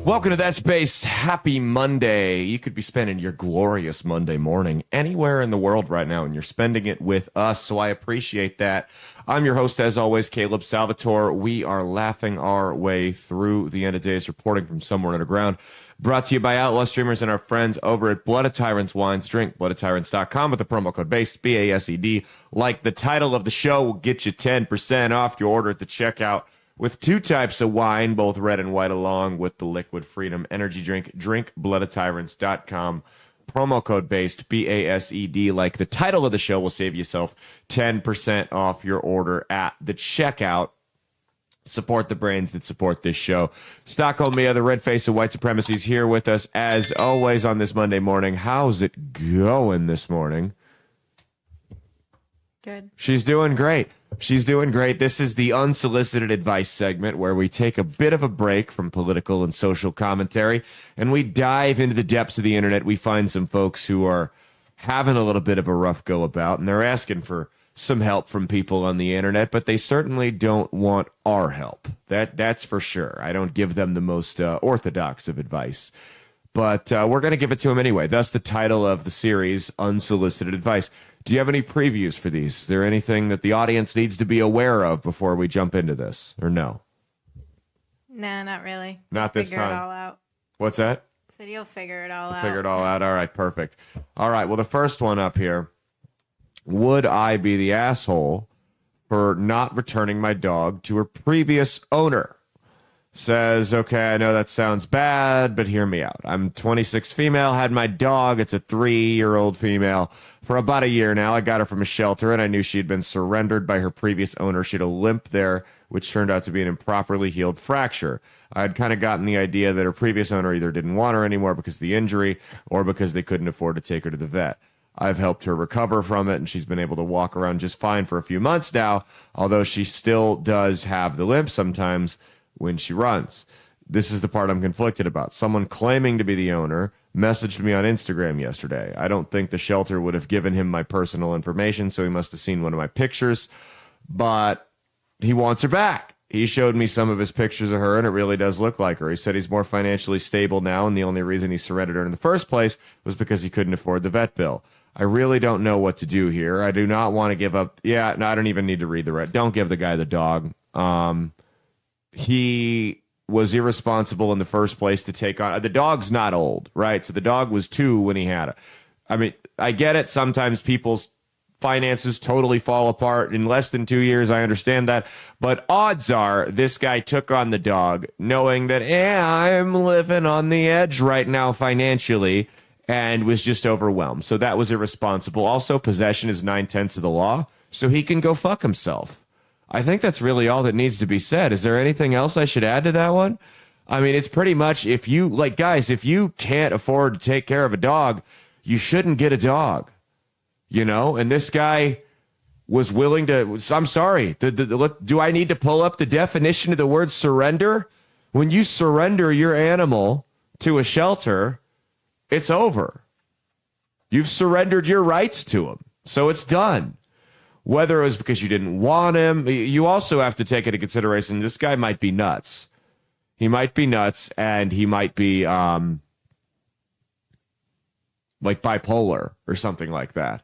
Welcome to That Space. Happy Monday. You could be spending your glorious Monday morning anywhere in the world right now, and you're spending it with us, so I appreciate that. I'm your host, as always, Caleb Salvatore. We are laughing our way through the end of days, reporting from somewhere underground. Brought to you by Outlaw Streamers and our friends over at Blood of Tyrants Wines. Drink bloodoftyrants.com with the promo code BASED, B-A-S-E-D. Like the title of the show, will get you 10% off your order at the checkout. With two types of wine, both red and white, along with the Liquid Freedom energy drink. Drink bloodoftyrants.com. Promo code BASED, B-A-S-E-D. Like the title of the show will save yourself 10% off your order at the checkout. Support the brands that support this show. Stockholm Mia, the red face of white supremacy, is here with us as always on this Monday morning. How's it going this morning? Good. She's doing great. She's doing great. This is the Unsolicited Advice segment where we take a bit of a break from political and social commentary and we dive into the depths of the internet. We find some folks who are having a little bit of a rough go about and they're asking for some help from people on the internet, but they certainly don't want our help. That's for sure. I don't give them the most orthodox of advice. But we're going to give it to him anyway. Thus the title of the series, Unsolicited Advice. Do you have any previews for these? Is there anything that the audience needs to be aware of before we jump into this, or no? No, not really. Not this Figure time. it all out. What's that? So you'll figure it all out. Figure it all out. All right, perfect. All right, well, the first one up here. Would I be the asshole for not returning my dog to her previous owner? Says, okay, I know that sounds bad, but hear me out. I'm 26 female, had my dog. It's a 3-year-old female for about a year now. I got her from a shelter, and I knew she had been surrendered by her previous owner. She had a limp there, which turned out to be an improperly healed fracture. I had kind of gotten the idea that her previous owner either didn't want her anymore because of the injury or because they couldn't afford to take her to the vet. I've helped her recover from it, and she's been able to walk around just fine for a few months now, although she still does have the limp sometimes when she runs. This is the part I'm conflicted about. Someone claiming to be the owner messaged me on Instagram yesterday. I don't think the shelter would have given him my personal information, so he must have seen one of my pictures, but he wants her back. He showed me some of his pictures of her, and it really does look like her. He said he's more financially stable now, and the only reason he surrendered her in the first place was because he couldn't afford the vet bill. I really don't know what to do here. I do not want to give up. Yeah, no, I don't even need to read the red. Don't give the guy the dog. He was irresponsible in the first place to take on. The dog's not old, right? So the dog was 2 when he had it. I mean, I get it. Sometimes people's finances totally fall apart in less than 2 years. I understand that. But odds are this guy took on the dog knowing that, I'm living on the edge right now financially, and was just overwhelmed. So that was irresponsible. Also, possession is 9/10 of the law, so he can go fuck himself. I think that's really all that needs to be said. Is there anything else I should add to that one? I mean, it's pretty much, if you, like, guys, if you can't afford to take care of a dog, you shouldn't get a dog, you know? And this guy was willing to, I'm sorry, do I need to pull up the definition of the word surrender? When you surrender your animal to a shelter, it's over. You've surrendered your rights to him, so it's done. Whether it was because you didn't want him, you also have to take into consideration this guy might be nuts. He might be nuts, and he might be like bipolar or something like that.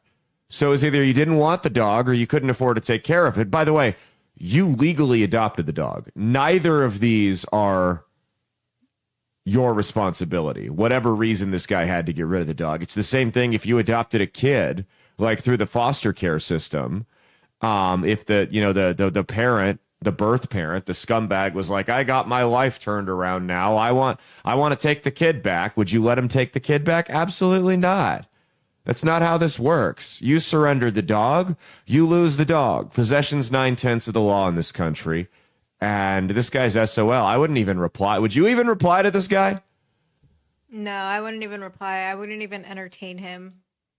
So it's either you didn't want the dog or you couldn't afford to take care of it. By the way, you legally adopted the dog. Neither of these are your responsibility. Whatever reason this guy had to get rid of the dog. It's the same thing if you adopted a kid, like through the foster care system. If the parent, the birth parent, the scumbag was like, I got my life turned around now. I want to take the kid back. Would you let him take the kid back? Absolutely not. That's not how this works. You surrendered the dog, you lose the dog. Possession's 9/10 of the law in this country. And this guy's SOL. I wouldn't even reply. Would you even reply to this guy? No, I wouldn't even reply. I wouldn't even entertain him.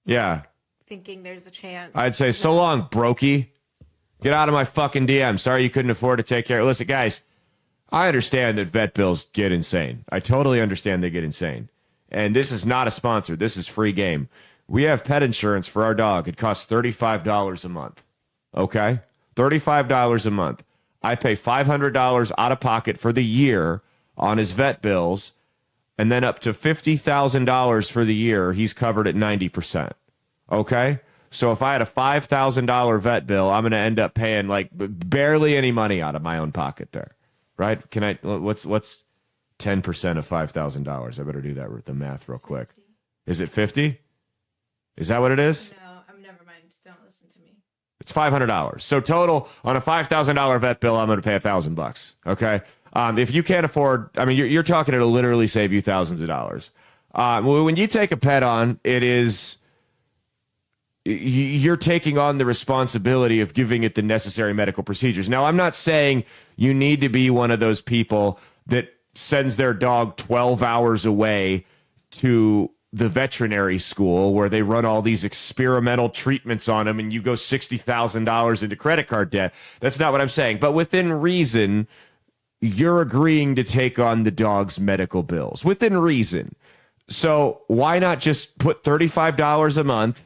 Yeah. Thinking there's a chance. I'd say, so long, brokey. Get out of my fucking DM. Sorry you couldn't afford to take care. Listen, guys, I understand that vet bills get insane. I totally understand they get insane. And this is not a sponsor. This is free game. We have pet insurance for our dog. It costs $35 a month. Okay? $35 a month. I pay $500 out of pocket for the year on his vet bills, and then up to $50,000 for the year, he's covered at 90%. Okay? So if I had a $5,000 vet bill, I'm going to end up paying like barely any money out of my own pocket there. Right? What's 10% of $5,000? I better do that with the math real quick. 50. Is it 50? Is that what it is? No, never mind. Don't listen to me. It's $500. So total on a $5,000 vet bill, I'm going to pay $1,000. Okay. If you can't afford, I mean, you're talking, it'll literally save you thousands of dollars. When you take a pet on, you're taking on the responsibility of giving it the necessary medical procedures. Now, I'm not saying you need to be one of those people that sends their dog 12 hours away to the veterinary school where they run all these experimental treatments on them and you go $60,000 into credit card debt. That's not what I'm saying. But within reason, you're agreeing to take on the dog's medical bills within reason. So why not just put $35 a month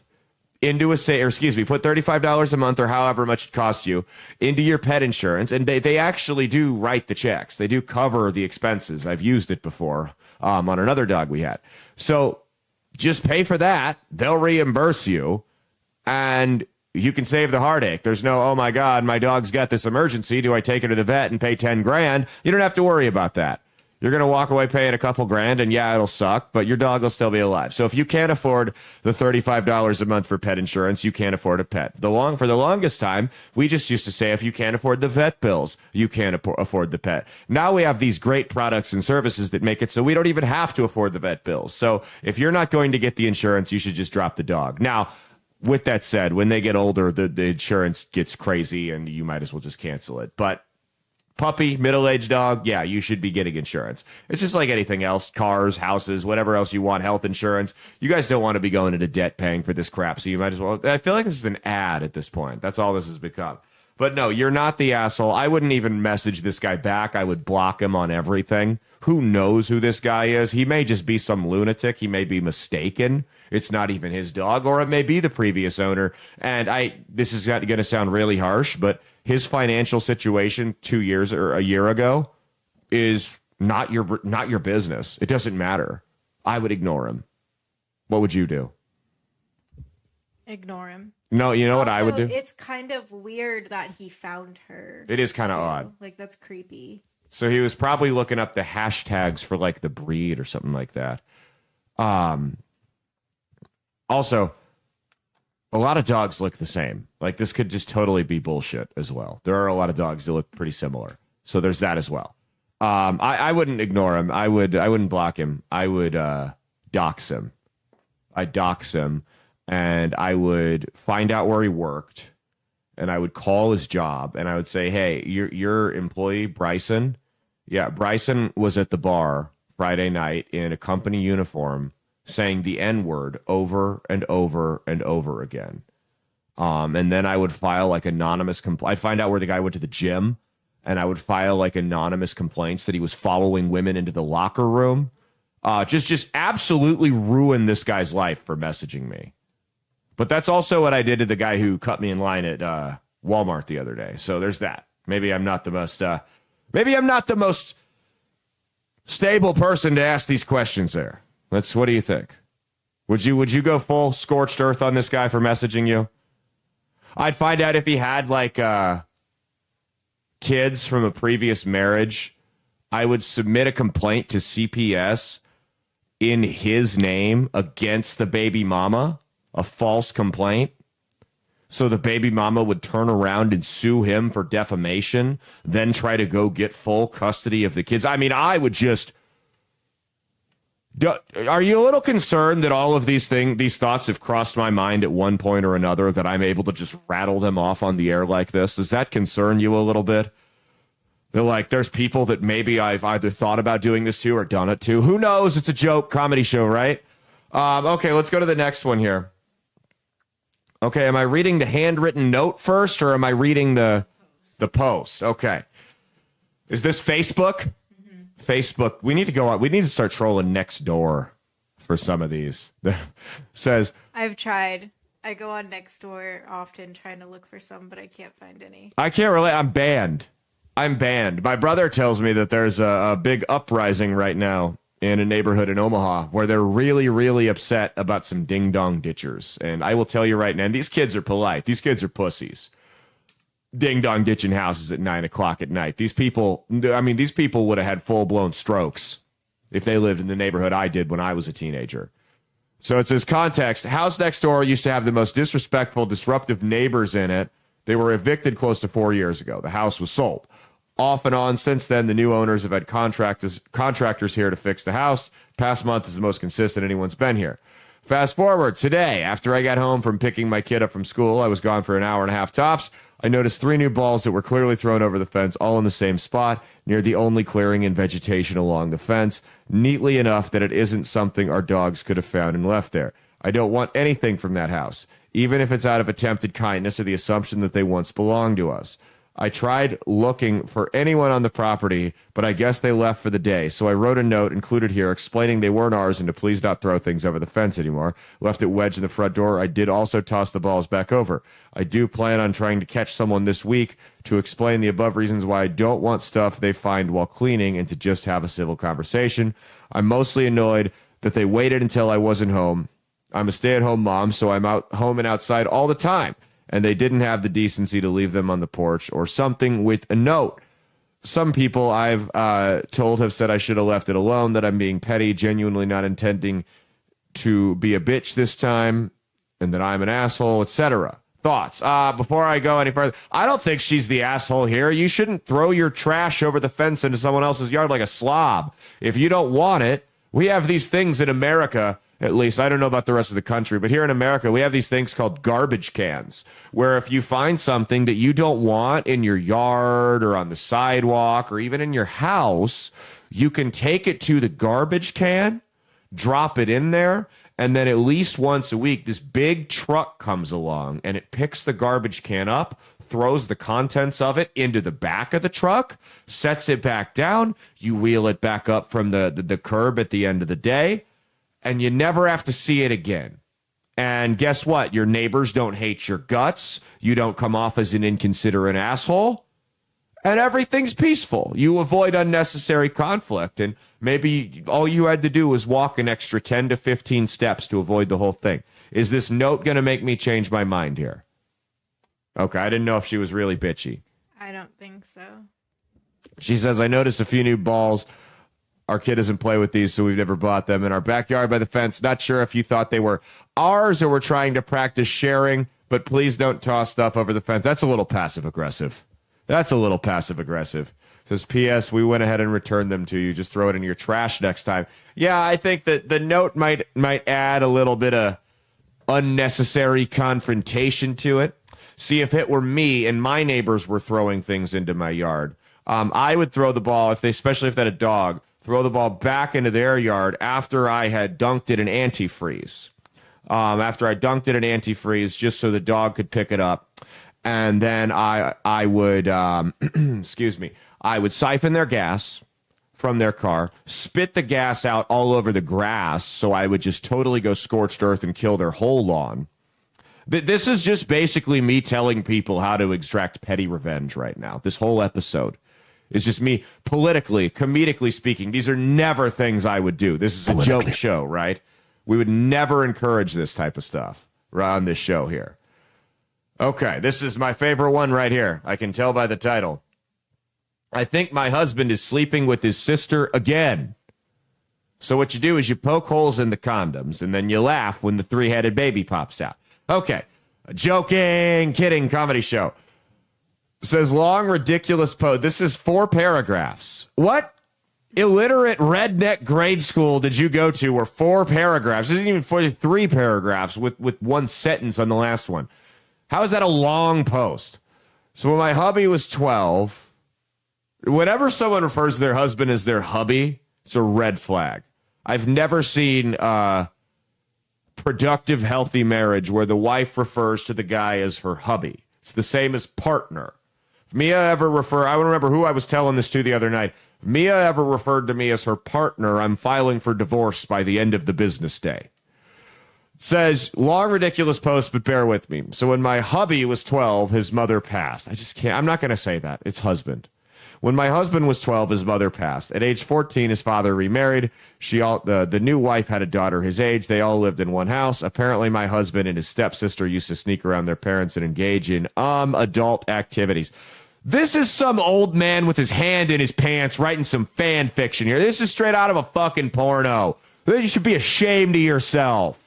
into put $35 a month or however much it costs you into your pet insurance. And they actually do write the checks. They do cover the expenses. I've used it before on another dog we had. So just pay for that. They'll reimburse you and you can save the heartache. There's no, oh my God, my dog's got this emergency. Do I take her to the vet and pay 10 grand? You don't have to worry about that. You're going to walk away paying a couple grand and yeah, it'll suck, but your dog will still be alive. So if you can't afford the $35 a month for pet insurance, you can't afford a pet. For the longest time, we just used to say, if you can't afford the vet bills, you can't afford the pet. Now we have these great products and services that make it so we don't even have to afford the vet bills. So if you're not going to get the insurance, you should just drop the dog. Now, with that said, when they get older, the insurance gets crazy and you might as well just cancel it. But puppy, middle-aged dog, yeah, you should be getting insurance. It's just like anything else, cars, houses, whatever else you want, health insurance. You guys don't want to be going into debt paying for this crap, so you might as well. I feel like this is an ad at this point. That's all this has become. But no, you're not the asshole. I wouldn't even message this guy back. I would block him on everything. Who knows who this guy is? He may just be some lunatic. He may be mistaken. It's not even his dog, or it may be the previous owner. And this is going to sound really harsh, but his financial situation 2 years or a year ago is not your business. It doesn't matter. I would ignore him. What would you do? Ignore him. No, you know what I would do? It's kind of weird that he found her. It is kind of odd. Like, that's creepy. So he was probably looking up the hashtags for like the breed or something like that. Also, a lot of dogs look the same. Like, this could just totally be bullshit as well. There are a lot of dogs that look pretty similar. So there's that as well. I wouldn't ignore him. I wouldn't block him. I would dox him. I'd dox him, and I would find out where he worked, and I would call his job, and I would say, hey, your employee, Bryson, yeah, Bryson was at the bar Friday night in a company uniform saying the N-word over and over and over again. And then I would file like anonymous I'd find out where the guy went to the gym, and I would file like anonymous complaints that he was following women into the locker room. Just absolutely ruin this guy's life for messaging me. But that's also what I did to the guy who cut me in line at Walmart the other day. So there's that. Maybe I'm not the most stable person to ask these questions there. What do you think? Would you go full scorched earth on this guy for messaging you? I'd find out if he had like kids from a previous marriage. I would submit a complaint to CPS in his name against the baby mama, a false complaint. So the baby mama would turn around and sue him for defamation, then try to go get full custody of the kids. I mean, I would just... Are you a little concerned that all of these thoughts have crossed my mind at one point or another, that I'm able to just rattle them off on the air like this? Does that concern you a little bit? They're like, there's people that maybe I've either thought about doing this to or done it to. Who knows? It's a joke comedy show, right? Okay, let's go to the next one here. Okay, am I reading the handwritten note first, or am I reading the post? Okay. Is this Facebook? Facebook, we need to go on. We need to start trolling next door for some of these. Says, I've tried. I go on Nextdoor often trying to look for some, but I can't find any. I can't relate. I'm banned. My brother tells me that there's a big uprising right now in a neighborhood in Omaha where they're really, really upset about some ding-dong ditchers. And I will tell you right now, and these kids are polite. These kids are pussies. Ding-dong ditching houses at 9 o'clock at night. These people would have had full-blown strokes if they lived in the neighborhood I did when I was a teenager. So it says context. House next door used to have the most disrespectful, disruptive neighbors in it. They were evicted close to 4 years ago. The house was sold. Off and on since then, the new owners have had contractors here to fix the house. Past month is the most consistent anyone's been here. Fast forward today, after I got home from picking my kid up from school, I was gone for an hour and a half tops. I noticed 3 new balls that were clearly thrown over the fence, all in the same spot, near the only clearing and vegetation along the fence, neatly enough that it isn't something our dogs could have found and left there. I don't want anything from that house, even if it's out of attempted kindness or the assumption that they once belonged to us. I tried looking for anyone on the property, but I guess they left for the day. So I wrote a note included here explaining they weren't ours and to please not throw things over the fence anymore. Left it wedged in the front door. I did also toss the balls back over. I do plan on trying to catch someone this week to explain the above reasons why I don't want stuff they find while cleaning and to just have a civil conversation. I'm mostly annoyed that they waited until I wasn't home. I'm a stay-at-home mom, so I'm out home and outside all the time. And they didn't have the decency to leave them on the porch or something with a note. Some people I've told have said I should have left it alone, that I'm being petty, genuinely not intending to be a bitch this time, and that I'm an asshole, etc. Thoughts? Before I go any further, I don't think she's the asshole here. You shouldn't throw your trash over the fence into someone else's yard like a slob. If you don't want it, we have these things in America. At least, I don't know about the rest of the country, but here in America, we have these things called garbage cans, where if you find something that you don't want in your yard or on the sidewalk or even in your house, you can take it to the garbage can, drop it in there, and then at least once a week, this big truck comes along and it picks the garbage can up, throws the contents of it into the back of the truck, sets it back down, you wheel it back up from the curb at the end of the day, and you never have to see it again. And guess what? Your neighbors don't hate your guts. You don't come off as an inconsiderate asshole. And everything's peaceful. You avoid unnecessary conflict. And maybe all you had to do was walk an extra 10 to 15 steps to avoid the whole thing. Is this note going to make me change my mind here? Okay, I didn't know if she was really bitchy. I don't think so. She says, I noticed a few new balls. Our kid doesn't play with these, so we've never bought them. In our backyard by the fence, not sure if you thought they were ours or we're trying to practice sharing, but please don't toss stuff over the fence. That's a little passive-aggressive. Says, P.S., we went ahead and returned them to you. Just throw it in your trash next time. Yeah, I think that the note might add a little bit of unnecessary confrontation to it. See, if it were me and my neighbors were throwing things into my yard, I would throw the ball, especially if they had a dog, throw the ball back into their yard after I had dunked it in antifreeze. Just so the dog could pick it up. And then I would, I would siphon their gas from their car, spit the gas out all over the grass, so I would just totally go scorched earth and kill their whole lawn. This is just basically me telling people how to extract petty revenge right now. This whole episode. It's just me politically, comedically speaking. These are never things I would do. This is a joke show, right? We would never encourage this type of stuff on this show here. Okay, this is my favorite one right here. I can tell by the title. I think my husband is sleeping with his sister again. So what you do is you poke holes in the condoms, and then you laugh when the 3-headed baby pops out. Okay, joking, kidding, comedy show. Says long, ridiculous post. This is 4 paragraphs. What illiterate redneck grade school did you go to where 4 paragraphs? This isn't even 3 paragraphs with one sentence on the last one. How is that a long post? So when my hubby was 12, whenever someone refers to their husband as their hubby, it's a red flag. I've never seen productive, healthy marriage where the wife refers to the guy as her hubby. It's the same as partner. If Mia ever I don't remember who I was telling this to the other night. If Mia ever referred to me as her partner, I'm filing for divorce by the end of the business day. Says, long, ridiculous post, but bear with me. So when my hubby was 12, his mother passed. I just can't. I'm not going to say that. It's husband. When my husband was 12, his mother passed. At age 14, his father remarried. The new wife had a daughter his age. They all lived in one house. Apparently, my husband and his stepsister used to sneak around their parents and engage in adult activities. This is some old man with his hand in his pants writing some fan fiction here. This is straight out of a fucking porno. You should be ashamed of yourself.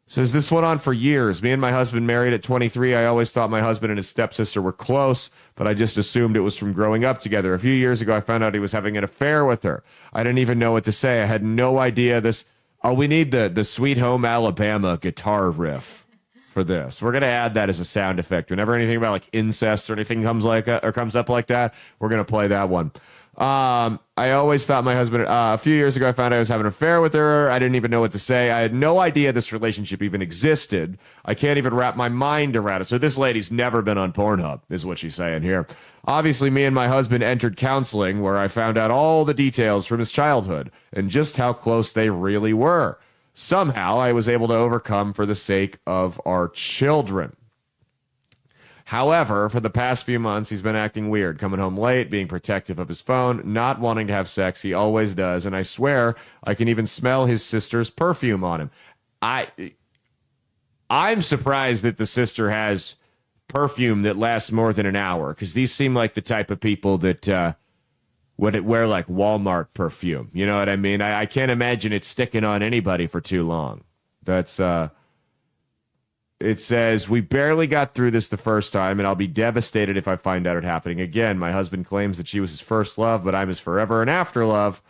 Says this went on for years. Me and my husband married at 23. I always thought my husband and his stepsister were close, but I just assumed it was from growing up together. A few years ago, I found out he was having an affair with her. I didn't even know what to say. I had no idea this. Oh, we need the Sweet Home Alabama guitar riff for this. We're going to add that as a sound effect. Whenever anything about like incest or anything comes up like that, we're going to play that one. I always thought my husband, a few years ago, I found I was having an affair with her. I didn't even know what to say. I had no idea this relationship even existed. I can't even wrap my mind around it. So this lady's never been on Pornhub, is what she's saying here. Obviously, me and my husband entered counseling where I found out all the details from his childhood and just how close they really were. Somehow, I was able to overcome for the sake of our children. However, for the past few months, he's been acting weird, coming home late, being protective of his phone, not wanting to have sex. He always does, and I swear I can even smell his sister's perfume on him. I'm surprised that the sister has perfume that lasts more than an hour, because these seem like the type of people that would wear like Walmart perfume. You know what I mean? I can't imagine it sticking on anybody for too long. That's It says, we barely got through this the first time, and I'll be devastated if I find out it happening again. My husband claims that she was his first love, but I'm his forever and after love,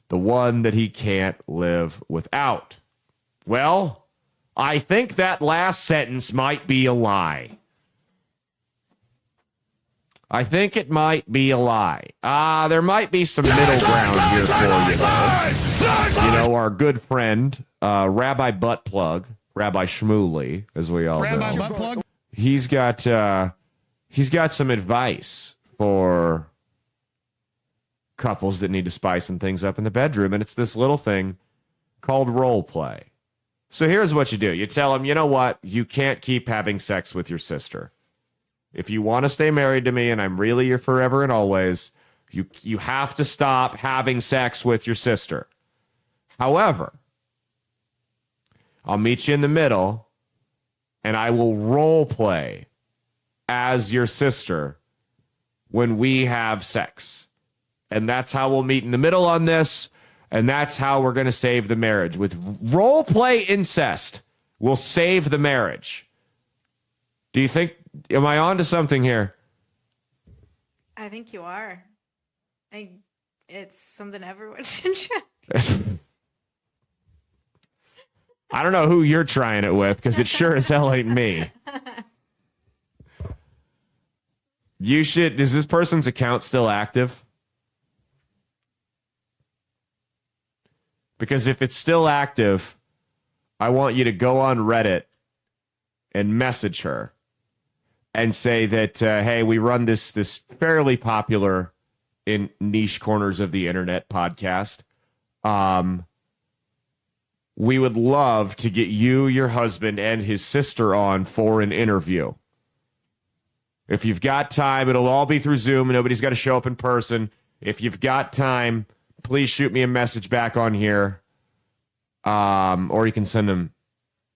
the one that he can't live without. Well, I think that last sentence might be a lie. I think it might be a lie. There might be some middle ground here for you, though. You know, our good friend, Rabbi Buttplug, Rabbi Shmuley, as we all Rabbi know. Buttplug? He's got some advice for couples that need to spice some things up in the bedroom, and it's this little thing called role play. So here's what you do. You tell them, you know what? You can't keep having sex with your sister. If you want to stay married to me and I'm really your forever and always, you have to stop having sex with your sister. However, I'll meet you in the middle and I will role play as your sister when we have sex. And that's how we'll meet in the middle on this. And that's how we're going to save the marriage. With role play incest, we'll save the marriage. Do you think, am I on to something here? I think you are. It's something everyone should try. I don't know who you're trying it with, because it sure as hell ain't me. You should, is this person's account still active? Because if it's still active, I want you to go on Reddit and message her and say that, hey, we run this fairly popular in niche corners of the internet podcast. We would love to get you, your husband, and his sister on for an interview. If you've got time, it'll all be through Zoom. Nobody's got to show up in person. If you've got time, please shoot me a message back on here. Or you can send them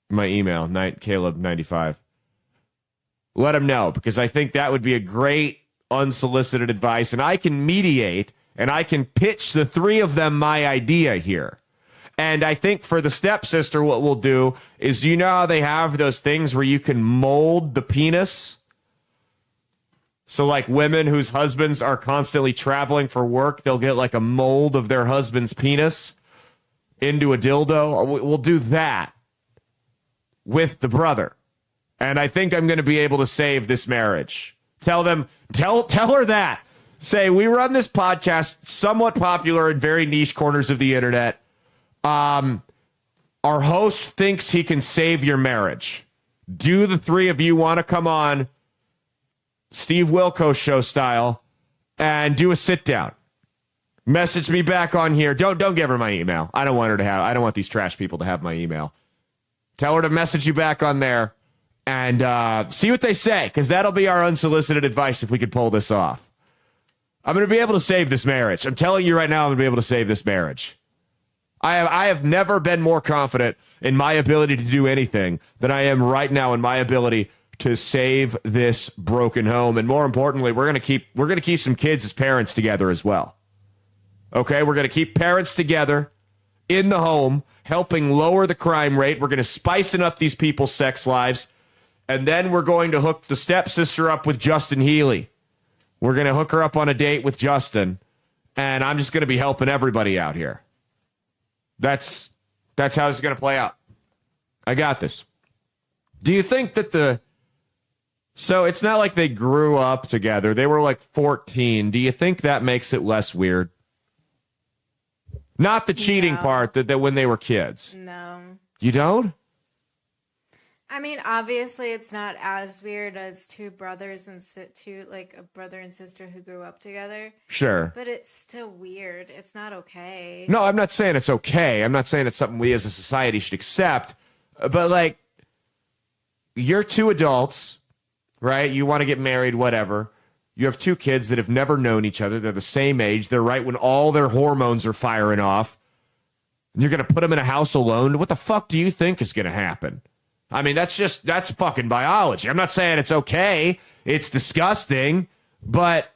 my email, Caleb95. Let him know, because I think that would be a great unsolicited advice. And I can mediate, and I can pitch the three of them my idea here. And I think for the stepsister, what we'll do is, you know how they have those things where you can mold the penis? So like women whose husbands are constantly traveling for work, they'll get like a mold of their husband's penis into a dildo. We'll do that with the brother. And I think I'm going to be able to save this marriage. Tell her that. Say, we run this podcast, somewhat popular in very niche corners of the internet. Our host thinks he can save your marriage. Do the three of you want to come on Steve Wilkos show style and do a sit down? Message me back on here. Don't give her my email. I don't want these trash people to have my email. Tell her to message you back on there and see what they say, because that'll be our unsolicited advice if we could pull this off. I'm going to be able to save this marriage. I'm telling you right now, I'm going to be able to save this marriage. I have never been more confident in my ability to do anything than I am right now in my ability to save this broken home. And more importantly, we're going to keep some kids as parents together as well. Okay, we're going to keep parents together in the home, helping lower the crime rate. We're going to spicing up these people's sex lives. And then we're going to hook the stepsister up with Justin Healy. We're going to hook her up on a date with Justin. And I'm just going to be helping everybody out here. That's how this is going to play out. I got this. Do you think that so it's not like they grew up together. They were like 14. Do you think that makes it less weird? Not the cheating part, that when they were kids. No. You don't? I mean, obviously, it's not as weird as two brothers and like a brother and sister who grew up together. Sure. But it's still weird. It's not okay. No, I'm not saying it's okay. I'm not saying it's something we as a society should accept. But, like, you're two adults, right? You want to get married, whatever. You have two kids that have never known each other. They're the same age. They're right when all their hormones are firing off. And you're going to put them in a house alone? What the fuck do you think is going to happen? I mean, that's fucking biology. I'm not saying it's okay. It's disgusting. But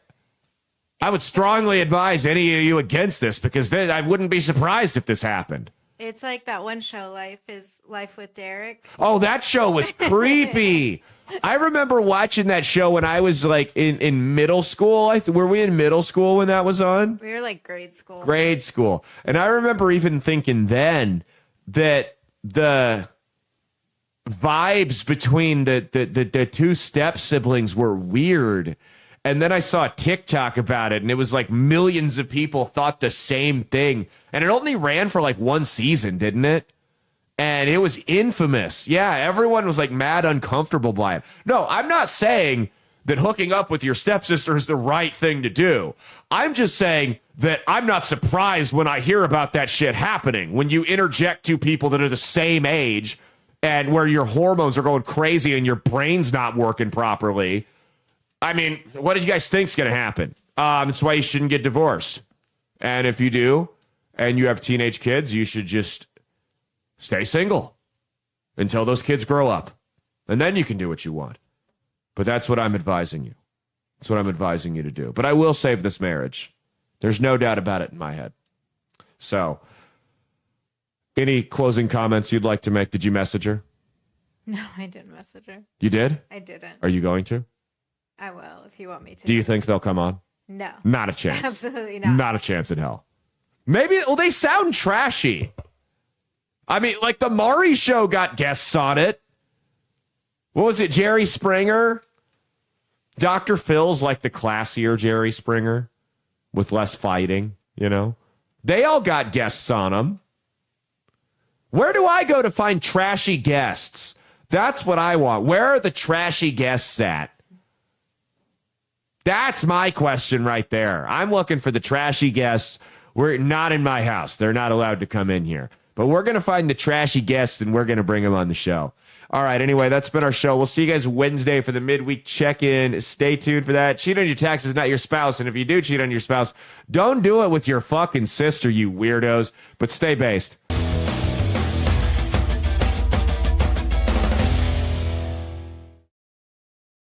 I would strongly advise any of you against this, because I wouldn't be surprised if this happened. It's like that one show, Life with Derek. Oh, that show was creepy. I remember watching that show when I was like in middle school. Were we in middle school when that was on? We were like grade school. Grade school. And I remember even thinking then that the vibes between the two step siblings were weird. And then I saw a TikTok about it, and it was like millions of people thought the same thing. And it only ran for like one season, didn't it? And it was infamous. Yeah, everyone was like mad uncomfortable by it. No, I'm not saying that hooking up with your stepsister is the right thing to do. I'm just saying that I'm not surprised when I hear about that shit happening. When you interject two people that are the same age and where your hormones are going crazy and your brain's not working properly. I mean, what do you guys think's going to happen? That's why you shouldn't get divorced. And if you do, and you have teenage kids, you should just stay single until those kids grow up. And then you can do what you want. But that's what I'm advising you. That's what I'm advising you to do. But I will save this marriage. There's no doubt about it in my head. So, any closing comments you'd like to make? Did you message her? No, I didn't message her. You did? I didn't. Are you going to? I will, if you want me to. Do you think they'll come on? No. Not a chance. Absolutely not. Not a chance in hell. Maybe, well, they sound trashy. I mean, like the Maury Show got guests on it. What was it, Jerry Springer? Dr. Phil's like the classier Jerry Springer with less fighting, you know? They all got guests on them. Where do I go to find trashy guests? That's what I want. Where are the trashy guests at? That's my question right there. I'm looking for the trashy guests. We're not in my house. They're not allowed to come in here. But we're going to find the trashy guests, and we're going to bring them on the show. All right, anyway, that's been our show. We'll see you guys Wednesday for the midweek check-in. Stay tuned for that. Cheat on your taxes, not your spouse. And if you do cheat on your spouse, don't do it with your fucking sister, you weirdos. But stay based.